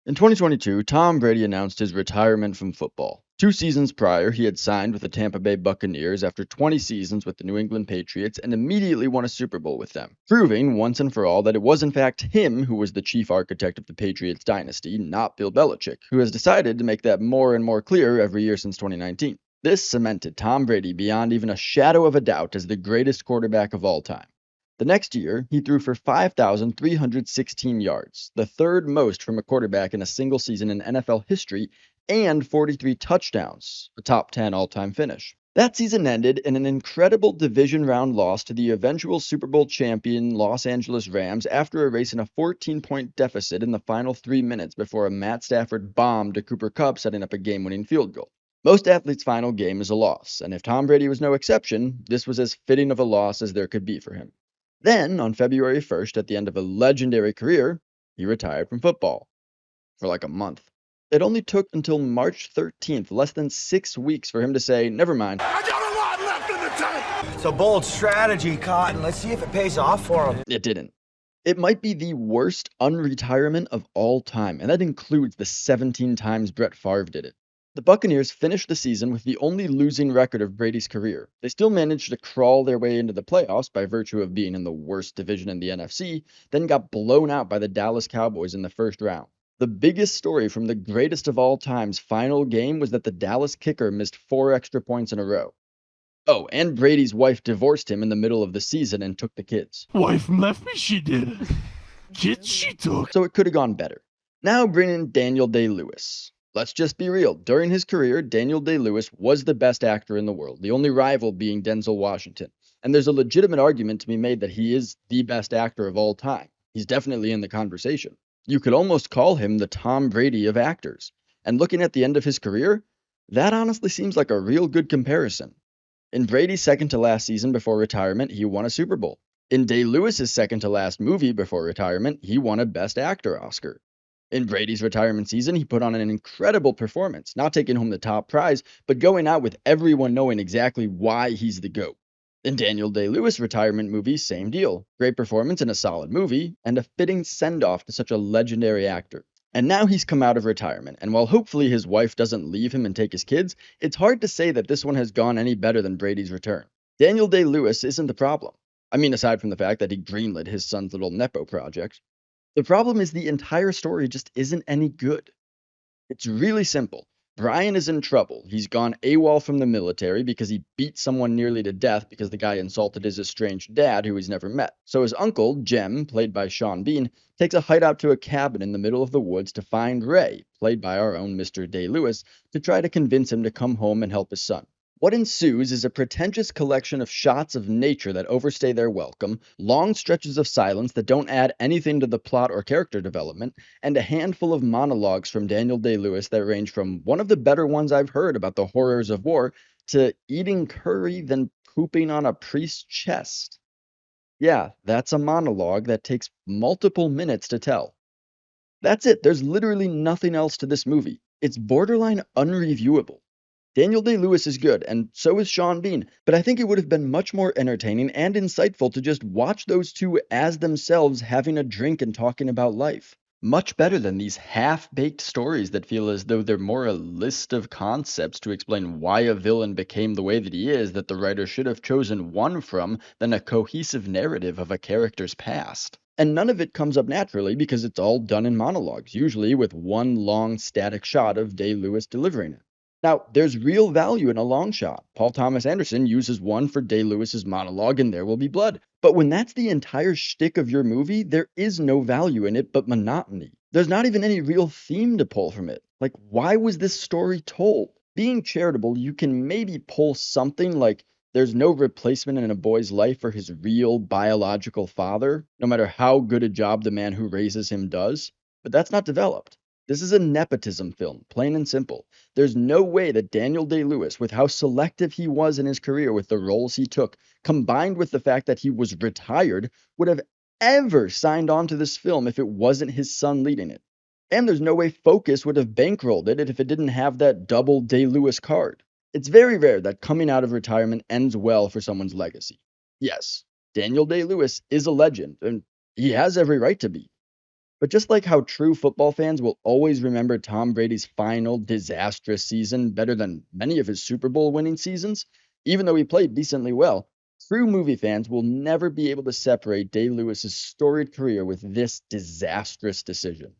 In 2022, Tom Brady announced his retirement from football. 2 seasons prior, he had signed with the Tampa Bay Buccaneers after 20 seasons with the New England Patriots and immediately won a Super Bowl with them, proving once and for all that it was in fact him who was the chief architect of the Patriots dynasty, not Bill Belichick, who has decided to make that more and more clear every year since 2019. This cemented Tom Brady beyond even a shadow of a doubt as the greatest quarterback of all time. The next year, he threw for 5,316 yards, the third most from a quarterback in a single season in NFL history, and 43 touchdowns, a top 10 all time finish. That season ended in an incredible division round loss to the eventual Super Bowl champion Los Angeles Rams after erasing a 14-point deficit in the final 3 minutes before a Matt Stafford bombed to Cooper Kupp setting up a game winning field goal. Most athletes' final game is a loss, and if Tom Brady was no exception, this was as fitting of a loss as there could be for him. Then, on February 1st, at the end of a legendary career, he retired from football for like a month. It only took until March 13th, less than 6 weeks, for him to say, never mind. I got a lot left in the tank. It's a bold strategy, Cotton. Let's see if it pays off for him. It didn't. It might be the worst unretirement of all time, and that includes the 17 times Brett Favre did it. The Buccaneers finished the season with the only losing record of Brady's career. They still managed to crawl their way into the playoffs by virtue of being in the worst division in the NFC, then got blown out by the Dallas Cowboys in the first round. The biggest story from the greatest of all time's final game was that the Dallas kicker missed 4 extra points in a row. Oh, and Brady's wife divorced him in the middle of the season and took the kids. Wife left me, she did. Kids she took. So it could have gone better. Now bring in Daniel Day-Lewis. Let's just be real. During his career, Daniel Day-Lewis was the best actor in the world, the only rival being Denzel Washington. And there's a legitimate argument to be made that he is the best actor of all time. He's definitely in the conversation. You could almost call him the Tom Brady of actors. And looking at the end of his career, that honestly seems like a real good comparison. In Brady's second to last season before retirement, he won a Super Bowl. In Day-Lewis's second to last movie before retirement, he won a Best Actor Oscar. In Brady's retirement season, he put on an incredible performance, not taking home the top prize, but going out with everyone knowing exactly why he's the GOAT. In Daniel Day-Lewis' retirement movie, same deal. Great performance in a solid movie, and a fitting send-off to such a legendary actor. And now he's come out of retirement, and while hopefully his wife doesn't leave him and take his kids, it's hard to say that this one has gone any better than Brady's return. Daniel Day-Lewis isn't the problem. I mean, aside from the fact that he greenlit his son's little Nepo project. The problem is the entire story just isn't any good. It's really simple. Brian is in trouble. He's gone AWOL from the military because he beat someone nearly to death because the guy insulted his estranged dad who he's never met. So his uncle, Jem, played by Sean Bean, takes a hideout to a cabin in the middle of the woods to find Ray, played by our own Mr. Day-Lewis, to try to convince him to come home and help his son. What ensues is a pretentious collection of shots of nature that overstay their welcome, long stretches of silence that don't add anything to the plot or character development, and a handful of monologues from Daniel Day-Lewis that range from one of the better ones I've heard about the horrors of war to eating curry then pooping on a priest's chest. Yeah, that's a monologue that takes multiple minutes to tell. That's it. There's literally nothing else to this movie. It's borderline unreviewable. Daniel Day-Lewis is good, and so is Sean Bean, but I think it would have been much more entertaining and insightful to just watch those two as themselves having a drink and talking about life. Much better than these half-baked stories that feel as though they're more a list of concepts to explain why a villain became the way that he is that the writer should have chosen one from than a cohesive narrative of a character's past. And none of it comes up naturally because it's all done in monologues, usually with one long static shot of Day-Lewis delivering it. Now, there's real value in a long shot. Paul Thomas Anderson uses one for Day-Lewis's monologue in There Will Be Blood. But when that's the entire shtick of your movie, there is no value in it but monotony. There's not even any real theme to pull from it. Like, why was this story told? Being charitable, you can maybe pull something like there's no replacement in a boy's life for his real biological father, no matter how good a job the man who raises him does. But that's not developed. This is a nepotism film, plain and simple. There's no way that Daniel Day-Lewis, with how selective he was in his career with the roles he took, combined with the fact that he was retired, would have ever signed on to this film if it wasn't his son leading it. And there's no way Focus would have bankrolled it if it didn't have that double Day-Lewis card. It's very rare that coming out of retirement ends well for someone's legacy. Yes, Daniel Day-Lewis is a legend, and he has every right to be. But just like how true football fans will always remember Tom Brady's final disastrous season better than many of his Super Bowl winning seasons, even though he played decently well, true movie fans will never be able to separate Day Lewis's storied career with this disastrous decision.